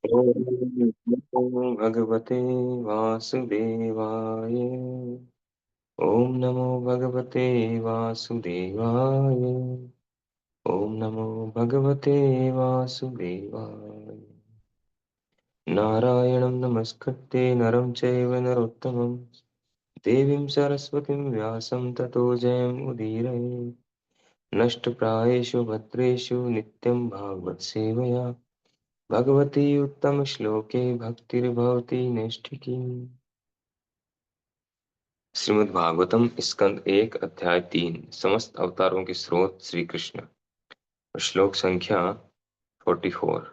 ओम नमो भगवते वासुदेवाय। ओम नमो भगवते वासुदेवाय। ओम नमो भगवते वासुदेवाय। नारायणं नमस्कृत्य नरं चैव नरोत्तमं देवीं सरस्वतीं व्यासं ततो जयमुदीरये। नष्टप्रायेषु भद्रेषु नित्यं भागवत सेवया भगवती उत्तम श्लोके भक्तिर्भवती नैष्ठिकी। श्रीमद् भागवतम स्कंद 1 अध्याय 3 समस्त अवतारों के स्रोत श्री कृष्ण। श्लोक संख्या 44।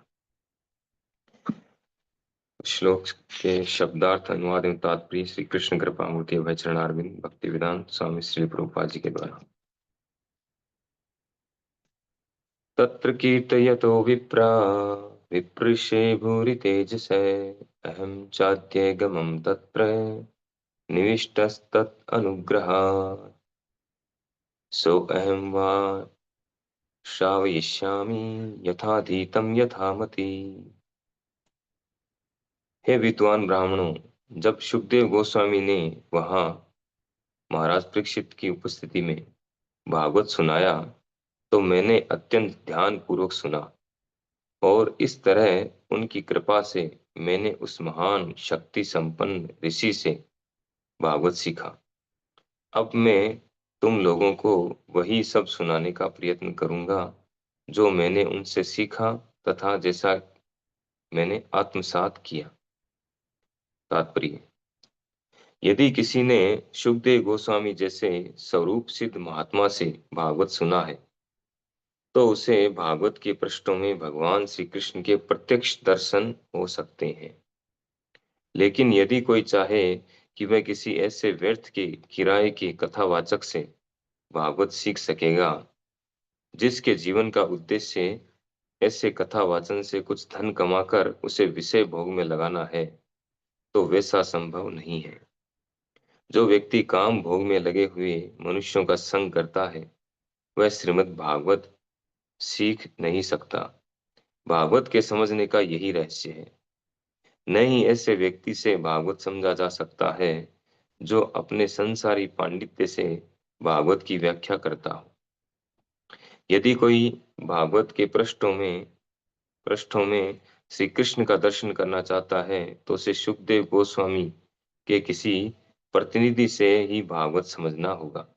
श्लोक के शब्दार्थ अनुवाद एवं तात्पर्य श्री कृष्ण कृपामूर्ति अभय चरणारविंद भक्ति वेदांत स्वामी श्री प्रभुपाद जी के द्वारा। तत्र कीर्तयतो विप्रा विप्रशे भूरि तेजसे अहं चाद्यगमं तत्र निविष्टस्तत् अनुग्रहात् सो अहं वा श्रावयिष्यामि यथाधीतं यथामति। हे विद्वान ब्राह्मणों, जब शुकदेव गोस्वामी ने वहां महाराज परीक्षित की उपस्थिति में भागवत सुनाया तो मैंने अत्यंत ध्यान पूर्वक सुना और इस तरह उनकी कृपा से मैंने उस महान शक्ति संपन्न ऋषि से भागवत सीखा। अब मैं तुम लोगों को वही सब सुनाने का प्रयत्न करूंगा जो मैंने उनसे सीखा तथा जैसा मैंने आत्मसात किया। तात्पर्य: यदि किसी ने शुकदेव गोस्वामी जैसे स्वरूप सिद्ध महात्मा से भागवत सुना है तो उसे भागवत के पृष्ठों में भगवान श्री कृष्ण के प्रत्यक्ष दर्शन हो सकते हैं। लेकिन यदि कोई चाहे कि वह किसी ऐसे व्यर्थ के किराए के कथावाचक से भागवत सीख सकेगा जिसके जीवन का उद्देश्य ऐसे कथा वाचन से कुछ धन कमाकर उसे विषय भोग में लगाना है, तो वैसा संभव नहीं है। जो व्यक्ति काम भोग में लगे हुए मनुष्यों का संग करता है वह श्रीमद् भागवत सीख नहीं सकता। भागवत के समझने का यही रहस्य है। नहीं ऐसे व्यक्ति से भागवत समझा जा सकता है जो अपने संसारी पांडित्य से भागवत की व्याख्या करता हो। यदि कोई भागवत के पृष्ठों में श्री कृष्ण का दर्शन करना चाहता है तो उसे सुखदेव गोस्वामी के किसी प्रतिनिधि से ही भागवत समझना होगा,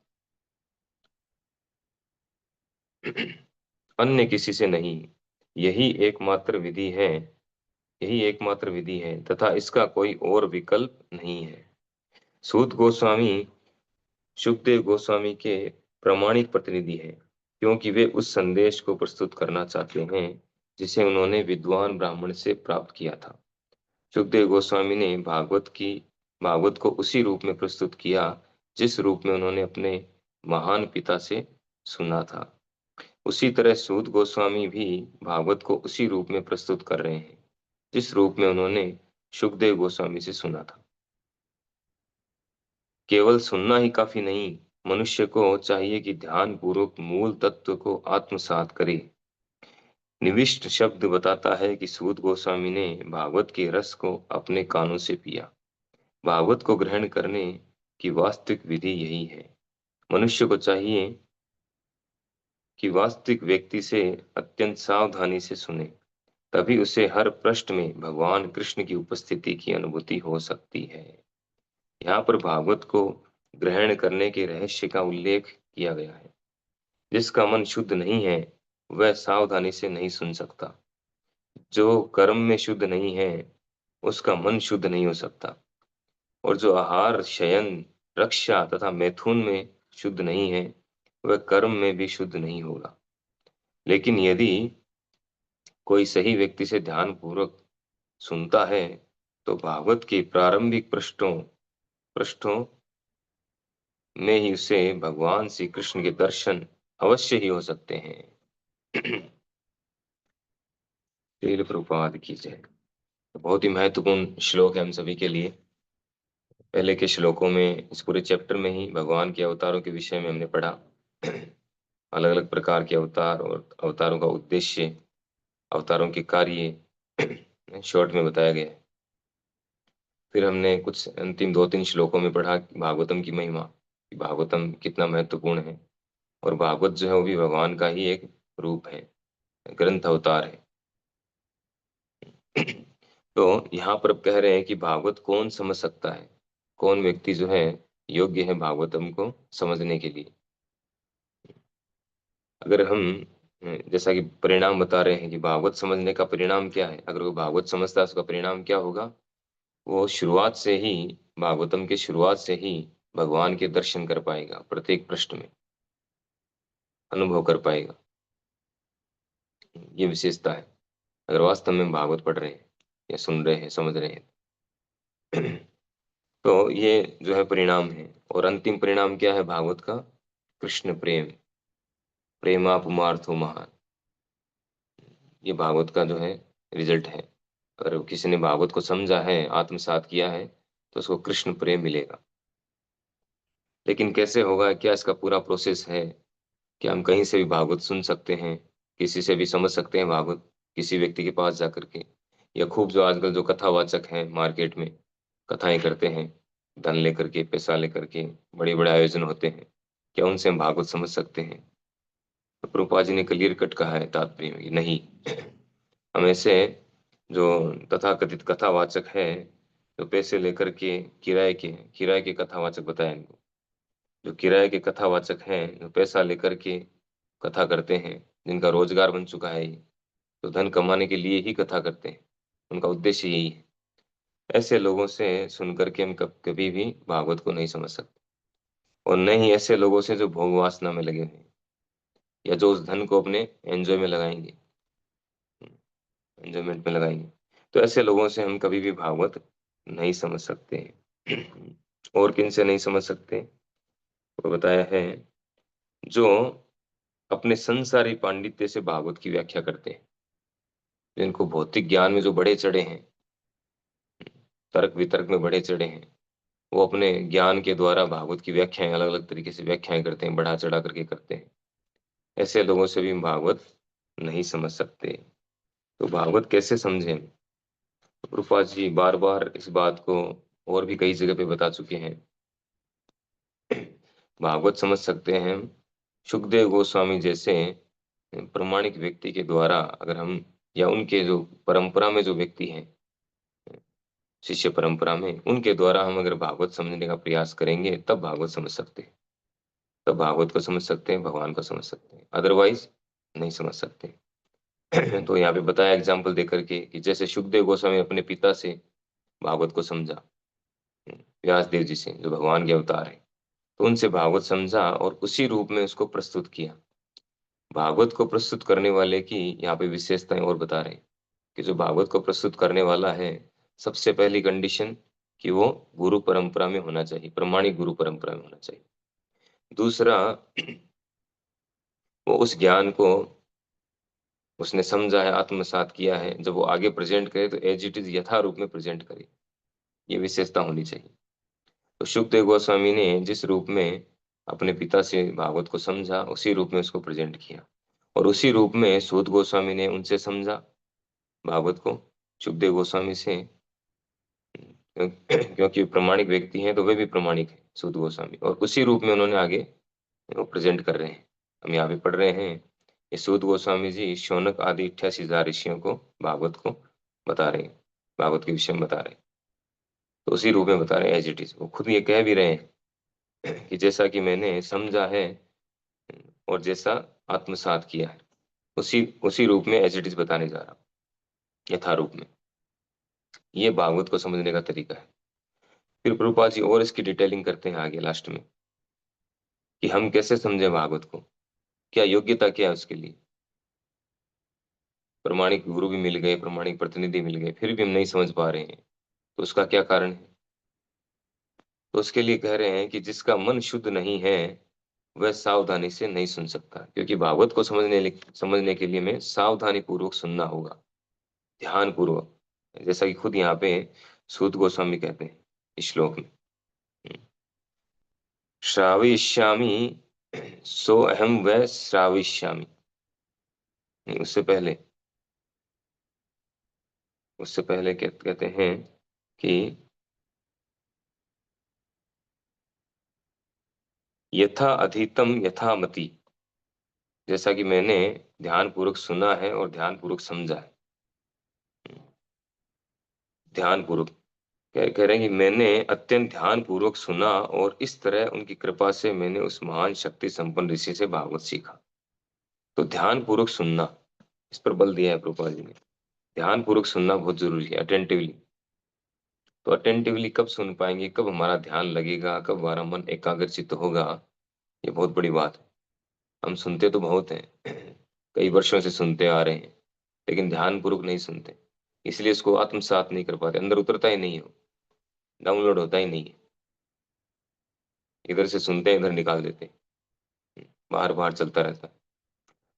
अन्य किसी से नहीं। यही एकमात्र विधि है यही एकमात्र विधि है तथा इसका कोई और विकल्प नहीं है। सूत गोस्वामी सुखदेव गोस्वामी के प्रामाणिक प्रतिनिधि हैं क्योंकि वे उस संदेश को प्रस्तुत करना चाहते हैं जिसे उन्होंने विद्वान ब्राह्मण से प्राप्त किया था। सुखदेव गोस्वामी ने भागवत को उसी रूप में प्रस्तुत किया जिस रूप में उन्होंने अपने महान पिता से सुना था। उसी तरह सूत गोस्वामी भी भागवत को उसी रूप में प्रस्तुत कर रहे हैं जिस रूप में उन्होंने सुखदेव गोस्वामी से सुना था। केवल सुनना ही काफी नहीं, मनुष्य को चाहिए कि ध्यान पूर्वक मूल तत्व को आत्मसात करे। निविष्ट शब्द बताता है कि सूत गोस्वामी ने भागवत के रस को अपने कानों से पिया। भागवत को ग्रहण करने की वास्तविक विधि यही है। मनुष्य को चाहिए कि वास्तविक व्यक्ति से अत्यंत सावधानी से सुने, तभी उसे हर पृष्ठ में भगवान कृष्ण की उपस्थिति की अनुभूति हो सकती है। यहाँ पर भागवत को ग्रहण करने के रहस्य का उल्लेख किया गया है। जिसका मन शुद्ध नहीं है वह सावधानी से नहीं सुन सकता। जो कर्म में शुद्ध नहीं है उसका मन शुद्ध नहीं हो सकता, और जो आहार शयन रक्षा तथा मैथुन में शुद्ध नहीं है वह कर्म में भी शुद्ध नहीं होगा। लेकिन यदि कोई सही व्यक्ति से ध्यान पूर्वक सुनता है तो भागवत के प्रारंभिक पृष्ठों में ही उसे भगवान श्री कृष्ण के दर्शन अवश्य ही हो सकते हैं। श्रील प्रभुपाद की जय। तो बहुत ही महत्वपूर्ण श्लोक है हम सभी के लिए। पहले के श्लोकों में इस पूरे चैप्टर में ही भगवान के अवतारों के विषय में हमने पढ़ा। अलग अलग प्रकार के अवतार और अवतारों का उद्देश्य, अवतारों के कार्य, शॉर्ट में बताया गया है। फिर हमने कुछ अंतिम 2-3 श्लोकों में पढ़ा भागवतम की महिमा, कि भागवतम कितना महत्वपूर्ण है। और भागवत जो है वो भी भगवान का ही एक रूप है, ग्रंथ अवतार है। तो यहाँ पर अब कह रहे हैं कि भागवत कौन समझ सकता है, कौन व्यक्ति जो है योग्य है भागवतम को समझने के लिए। अगर हम जैसा कि परिणाम बता रहे हैं कि भागवत समझने का परिणाम क्या है, अगर वो भागवत समझता है उसका परिणाम क्या होगा, वो शुरुआत से ही, भागवतम के शुरुआत से ही भगवान के दर्शन कर पाएगा, प्रत्येक पृष्ठ में अनुभव कर पाएगा। ये विशेषता है अगर वास्तव में भागवत पढ़ रहे हैं या सुन रहे हैं, समझ रहे हैं। तो ये जो है परिणाम है। और अंतिम परिणाम क्या है भागवत का? कृष्ण प्रेम, प्रेमा पुमार्थो महान। ये भागवत का जो है रिजल्ट है। अगर किसी ने भागवत को समझा है, आत्मसात किया है, तो उसको कृष्ण प्रेम मिलेगा। लेकिन कैसे होगा, क्या इसका पूरा प्रोसेस है? क्या हम कहीं से भी भागवत सुन सकते हैं, किसी से भी समझ सकते हैं भागवत, किसी व्यक्ति के पास जा करके? या खूब जो आजकल जो कथावाचक हैं मार्केट में, कथाएं करते हैं, धन लेकर के, पैसा लेकर के, बड़े बड़े आयोजन होते हैं, क्या उनसे हम भागवत समझ सकते हैं? तो प्रभुपाद जी ने क्लियर कट कहा है तात्पर्य में कि नहीं। हम ऐसे जो तथाकथित कथावाचक है, जो पैसे लेकर के किराए के कथावाचक बताए इनको, जो किराए के कथावाचक हैं, जो पैसा लेकर के कथा करते हैं, जिनका रोजगार बन चुका है ये, तो धन कमाने के लिए ही कथा करते हैं, उनका उद्देश्य यही है। ऐसे लोगों से सुन करके हम कभी भी भागवत को नहीं समझ सकते। और न ही ऐसे लोगों से जो भोग वासना में लगे हुए हैं, या जो उस धन को अपने एंजॉय में लगाएंगे, एंजॉयमेंट में लगाएंगे, तो ऐसे लोगों से हम कभी भी भागवत नहीं समझ सकते हैं। और किन से नहीं समझ सकते? वो बताया है, जो अपने संसारी पांडित्य से भागवत की व्याख्या करते हैं, जिनको भौतिक ज्ञान में जो बड़े चढ़े हैं, तर्क वितर्क में बड़े चढ़े हैं, वो अपने ज्ञान के द्वारा भागवत की व्याख्याएं अलग अलग तरीके से व्याख्याएं करते हैं, बढ़ा चढ़ा करके करते हैं। ऐसे लोगों से भी हम भागवत नहीं समझ सकते। तो भागवत कैसे समझें? रूपा जी बार बार इस बात को और भी कई जगह पे बता चुके हैं। भागवत समझ सकते हैं हम सुखदेव गोस्वामी जैसे प्रमाणिक व्यक्ति के द्वारा, अगर हम, या उनके जो परंपरा में जो व्यक्ति हैं, शिष्य परंपरा में, उनके द्वारा हम अगर भागवत समझने का प्रयास करेंगे, तब भागवत समझ सकते हैं। तब भागवत को समझ सकते हैं, भगवान को समझ सकते हैं, अदरवाइज नहीं समझ सकते। तो यहाँ पे बताया एग्जाम्पल देकर के कि जैसे सुखदेव गोस्वामी अपने पिता से भागवत को समझा, व्यास देव जी से जो भगवान के अवतार है, तो उनसे भागवत समझा और उसी रूप में उसको प्रस्तुत किया। भागवत को प्रस्तुत करने वाले की यहाँ पे विशेषताएं और बता रहे हैं, कि जो भागवत को प्रस्तुत करने वाला है, सबसे पहली कंडीशन कि वो गुरु परंपरा में होना चाहिए, प्रमाणिक गुरु परंपरा में होना चाहिए। दूसरा, वो उस ज्ञान को उसने समझा है, आत्मसात किया है, जब वो आगे प्रेजेंट करे तो एज इट इज यथा रूप में प्रेजेंट करे। ये विशेषता होनी चाहिए। तो शुकदेव गोस्वामी ने जिस रूप में अपने पिता से भागवत को समझा, उसी रूप में उसको प्रेजेंट किया। और उसी रूप में सूत गोस्वामी ने उनसे समझा भागवत को, सुखदेव गोस्वामी से। क्योंकि प्रमाणिक व्यक्ति हैं तो वे भी प्रमाणिक हैं सूत गोस्वामी, और उसी रूप में उन्होंने आगे वो प्रेजेंट कर रहे हैं। हम यहाँ पे पढ़ रहे हैं, ये सूत गोस्वामी जी शौनक आदि 88,000 ऋषियों को भागवत को बता रहे हैं, भागवत के विषय में बता रहे हैं। तो उसी रूप में बता रहे हैं एज इट इज। वो खुद ये कह भी रहे हैं कि जैसा कि मैंने समझा है और जैसा आत्मसात किया है, उसी उसी रूप में एज इट इज बताने जा रहा हूँ, यथारूप में। ये भागवत को समझने का तरीका है। फिर प्रभुपाद जी और इसकी डिटेलिंग करते हैं आगे लास्ट में, कि हम कैसे समझे भागवत को, क्या योग्यता क्या है उसके लिए। प्रमाणिक गुरु भी मिल गए, प्रमाणिक प्रतिनिधि मिल गए, फिर भी हम नहीं समझ पा रहे हैं, तो उसका क्या कारण है? तो उसके लिए कह रहे हैं कि जिसका मन शुद्ध नहीं है, वह सावधानी से नहीं सुन सकता। क्योंकि भागवत को समझने के लिए हमें सावधानी पूर्वक सुनना होगा, ध्यान पूर्वक, जैसा कि खुद यहाँ पे सूत गोस्वामी कहते हैं इस श्लोक में। श्रावयिष्यामि, सो अहम वह श्रावयिष्यामि। नहीं, उससे पहले उससे पहले कहते हैं कि यथा अधीतम यथा मति, जैसा कि मैंने ध्यान पूर्वक सुना है और ध्यान पूर्वक समझा है। ध्यान पूर्वक कह रहे हैं कि मैंने अत्यंत ध्यान पूर्वक सुना और इस तरह उनकी कृपा से मैंने उस महान शक्ति संपन्न ऋषि से भागवत सीखा। तो ध्यान पूर्वक सुनना, इस पर बल दिया है प्रभुपाद जी ने। ध्यान पूर्वक सुनना बहुत जरूरी है, अटेंटिवली। तो अटेंटिवली कब सुन पाएंगे, कब हमारा ध्यान लगेगा, कब हमारा मन एकाग्रचित्त होगा, ये बहुत बड़ी बात है। हम सुनते तो बहुत हैं, कई वर्षों से सुनते आ रहे हैं, लेकिन ध्यान पूर्वक नहीं सुनते, इसलिए इसको आत्मसात नहीं कर पाते, अंदर उतरता ही नहीं हो, डाउनलोड होता ही नहीं है। इधर से सुनते हैं, इधर निकाल देते हैं, बाहर बाहर चलता रहता है।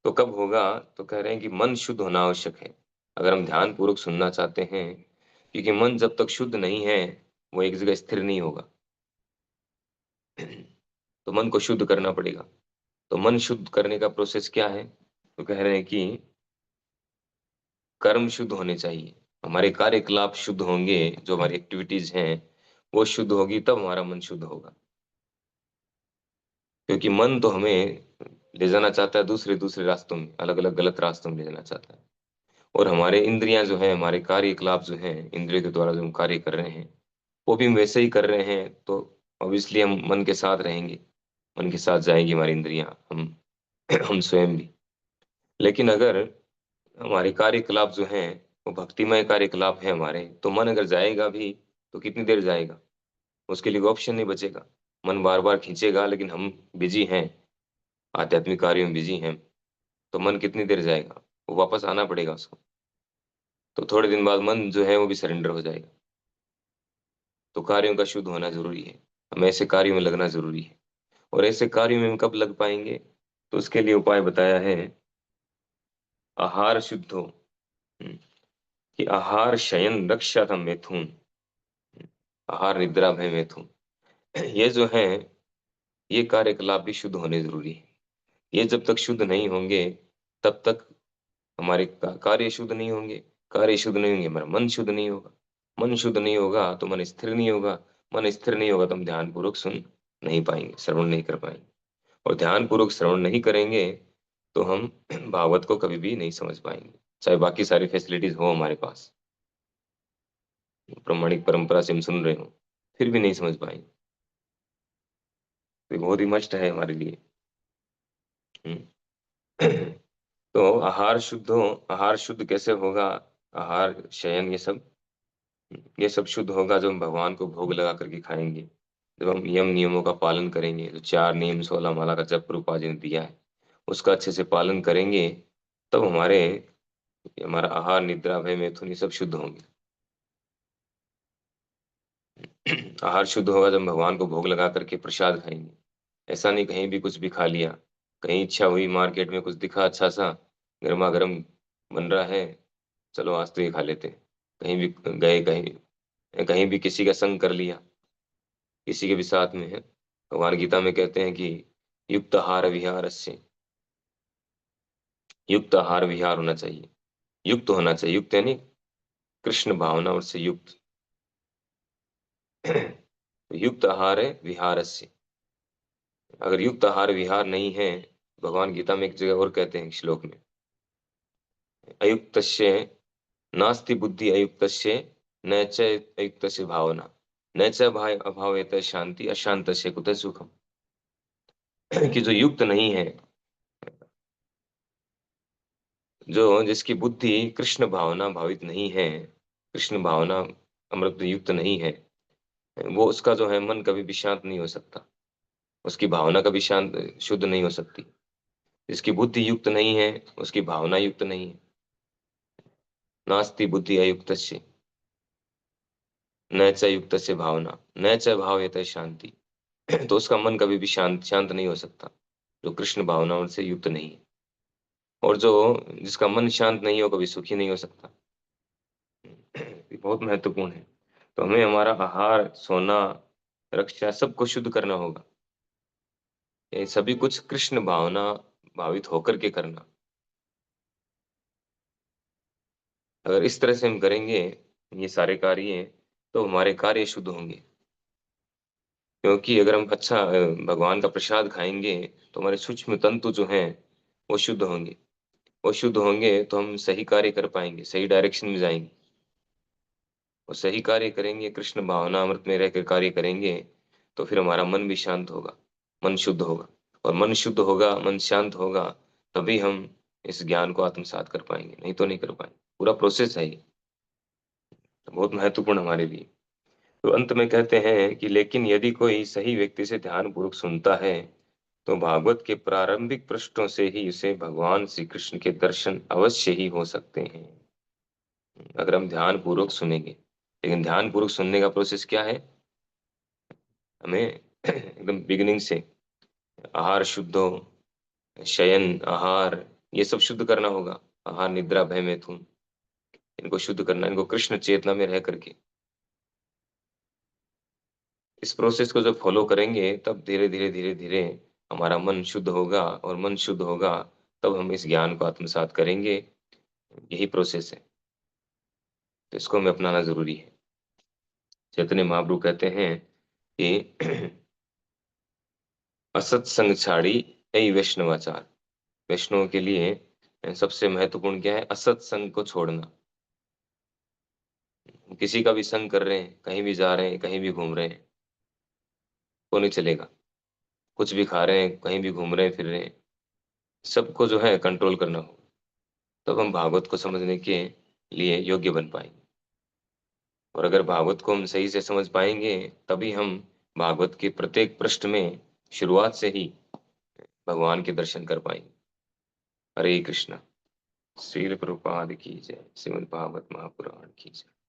तो कब होगा, तो कह रहे हैं कि मन शुद्ध होना आवश्यक है अगर हम ध्यान पूर्वक सुनना चाहते हैं, क्योंकि मन जब तक शुद्ध नहीं है वो एक जगह स्थिर नहीं होगा। तो मन को शुद्ध करना पड़ेगा। तो मन शुद्ध करने का प्रोसेस क्या है, तो कह रहे हैं कि कर्म शुद्ध होने चाहिए, हमारे कार्यकलाप शुद्ध होंगे, जो हमारी एक्टिविटीज हैं वो शुद्ध होगी, तब हमारा मन शुद्ध होगा। क्योंकि मन तो हमें ले जाना चाहता है दूसरे दूसरे रास्तों में, अलग अलग गलत रास्तों में ले जाना चाहता है। और हमारे इंद्रियां जो है, हमारे कार्यकलाप जो है, इंद्रियों के द्वारा जो हम कार्य कर रहे हैं वो भी हम वैसे ही कर रहे हैं, तो ऑब्वियसली हम मन के साथ रहेंगे, मन के साथ जाएगी हमारी इंद्रियां, हम हम स्वयं भी। लेकिन अगर हमारे कार्यकलाप जो हैं वो भक्तिमय कार्यकलाप है हमारे, तो मन अगर जाएगा भी तो कितनी देर जाएगा, उसके लिए ऑप्शन नहीं बचेगा। मन बार बार खींचेगा, लेकिन हम बिजी हैं, आध्यात्मिक कार्यों में बिजी हैं, तो मन कितनी देर जाएगा, वो वापस आना पड़ेगा उसको। तो थोड़े दिन बाद मन जो है वो भी सरेंडर हो जाएगा। तो कार्यों का शुद्ध होना जरूरी है, हमें ऐसे कार्यों में लगना जरूरी है। और ऐसे कार्यों में हम कब लग पाएंगे, तो उसके लिए उपाय बताया है, आहार शुद्ध हो। कि आहार शयन रक्षा था मैथुन, आहार निद्रा भय मैथुन, ये जो है ये कार्यकलाप भी शुद्ध होने जरूरी है। ये जब तक शुद्ध नहीं होंगे तब तक हमारे कार्य शुद्ध नहीं होंगे, कार्य शुद्ध नहीं होंगे हमारा मन शुद्ध नहीं होगा, मन शुद्ध नहीं होगा तो मन स्थिर नहीं होगा, मन स्थिर नहीं होगा तो हम ध्यान पूर्वक सुन नहीं पाएंगे, श्रवण नहीं कर पाएंगे। और ध्यान पूर्वक श्रवण नहीं करेंगे तो हम भागवत को कभी भी नहीं समझ पाएंगे, चाहे बाकी सारी फैसिलिटीज हो हमारे पास, प्रामाणिक परंपरा से हम सुन रहे हो, फिर भी नहीं समझ पाएंगे। तो ये बहुत ही मस्ट है हमारे लिए। हम्म। तो आहार शुद्ध हो, आहार शुद्ध कैसे होगा, आहार शयन ये सब शुद्ध होगा जब हम भगवान को भोग लगा करके खाएंगे, जब हम यम नियमों का पालन करेंगे, जो 4 नियम 16 माला का जप रूपा जी ने दिया है उसका अच्छे से पालन करेंगे, तब हमारा आहार निद्रा भय मैथुन ये सब शुद्ध होंगे। आहार शुद्ध होगा जब हम भगवान को भोग लगा करके प्रसाद खाएंगे। ऐसा नहीं कहीं भी कुछ भी खा लिया, कहीं इच्छा हुई मार्केट में कुछ दिखा अच्छा सा गर्मा गर्म बन रहा है, चलो आज तो ये खा लेते हैं। कहीं भी गए, कहीं कहीं भी किसी का संग कर लिया, किसी के भी साथ में है। भगवान गीता में कहते हैं कि युक्त आहार विहार से, युक्त आहार विहार होना चाहिए, युक्त होना चाहिए, युक्त यानी कृष्ण भावना से युक्त। तो युक्त आहार है विहार से, अगर युक्त आहार विहार नहीं है, भगवान गीता में एक जगह और कहते हैं श्लोक में, अयुक्तस्य नास्ति बुद्धि अयुक्तस्य न च अयुक्तस्य भावना न च भाव अभावेत शांति अशांतस्य कुतः सुखम। कि जो युक्त नहीं है, जो जिसकी बुद्धि कृष्ण भावना भावित नहीं है, कृष्ण भावना अमृत युक्त नहीं है, वो उसका जो है मन कभी भी शांत नहीं हो सकता, उसकी भावना कभी शांत शुद्ध नहीं हो सकती। जिसकी बुद्धि युक्त नहीं है उसकी भावना युक्त नहीं है। नास्ति बुद्धि अयुक्तस्य न च युक्तस्य भावना न च भावेत शांति। तो उसका मन कभी भी शांत शांत नहीं हो सकता, जो कृष्ण भावनाओं से युक्त नहीं है। और जो जिसका मन शांत नहीं हो कभी सुखी नहीं हो सकता। ये बहुत महत्वपूर्ण है। तो हमें हमारा आहार सोना रक्षा सबको शुद्ध करना होगा, ये सभी कुछ कृष्ण भावना भावित होकर के करना। अगर इस तरह से हम करेंगे ये सारे कार्य, तो हमारे कार्य शुद्ध होंगे। क्योंकि अगर हम अच्छा भगवान का प्रसाद खाएंगे तो हमारे सूक्ष्म तंतु जो हैं वो शुद्ध होंगे। वो शुद्ध होंगे तो हम सही कार्य कर पाएंगे, सही डायरेक्शन में जाएंगे। और सही कार्य करेंगे, कृष्ण भावना अमृत में रहकर कार्य करेंगे, तो फिर हमारा मन भी शांत होगा, मन शुद्ध होगा। और मन शुद्ध होगा, मन शांत होगा, तभी हम इस ज्ञान को आत्मसात कर पाएंगे, नहीं तो नहीं कर पाएंगे। पूरा प्रोसेस है ये, तो बहुत महत्वपूर्ण हमारे लिए। तो अंत में कहते हैं कि लेकिन यदि कोई सही व्यक्ति से ध्यान पूर्वक सुनता है, तो भागवत के प्रारंभिक पृष्ठों से ही उसे भगवान श्री कृष्ण के दर्शन अवश्य ही हो सकते हैं। अगर हम ध्यान पूर्वक सुनेंगे। लेकिन ध्यान पूर्वक सुनने का प्रोसेस क्या है? हमें एकदम बिगिनिंग से आहार शुद्ध हो, शयन आहार ये सब शुद्ध करना होगा। आहार निद्रा भय मैथुन, इनको शुद्ध करना, इनको कृष्ण चेतना में रह करके। इस प्रोसेस को जब फॉलो करेंगे, तब धीरे धीरे धीरे धीरे हमारा मन शुद्ध होगा, और मन शुद्ध होगा तब हम इस ज्ञान को आत्मसात करेंगे। यही प्रोसेस है, तो इसको हमें अपनाना जरूरी है। चैतन्य महाप्रभु कहते हैं कि असत्संग छाड़ी ऐ वैष्णवाचार। वैष्णव के लिए सबसे महत्वपूर्ण क्या है? असत्संग को छोड़ना। किसी का भी संग कर रहे हैं, कहीं भी जा रहे हैं, कहीं भी घूम रहे हैं, तो नहीं चलेगा। कुछ भी खा रहे हैं, कहीं भी घूम रहे हैं, फिर रहे हैं, सबको जो है कंट्रोल करना होगा। तब हम भागवत को समझने के लिए योग्य बन पाएंगे। और अगर भागवत को हम सही से समझ पाएंगे, तभी हम भागवत के प्रत्येक पृष्ठ में शुरुआत से ही भगवान के दर्शन कर पाएंगे। हरे कृष्णा। श्रील प्रभुपाद की जय। श्रीमद् भागवत महापुराण की जय।